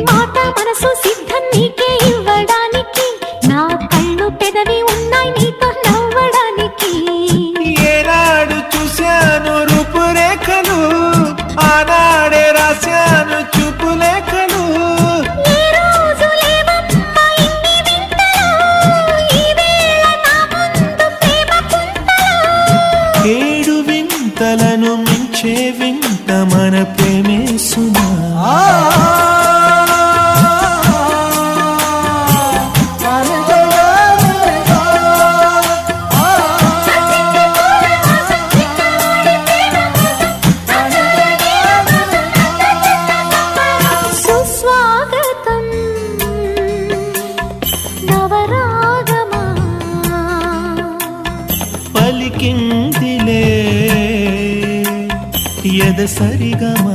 మాట మనసు సిద్ధం నీకే ఇవ్వడానికి, నా కళ్ళు పెదవి ఉన్నాయి నీతో నవ్వడానికి. ఏనాడు చూశాను రూపురేఖలు, ఆనాడే రాశాను చూపులేఖలు. ఏ రోజు లేవమ్మా ఇన్ని వింతలు, ఈ వేళ నా ముందు ప్రేమ పుంతలు. ఏడు వింతలను మించే వింత మన ప్రేమే సుమా. సుస్వాగతం నవరాగమా, పలికిందిలే ఎద సరిగమా.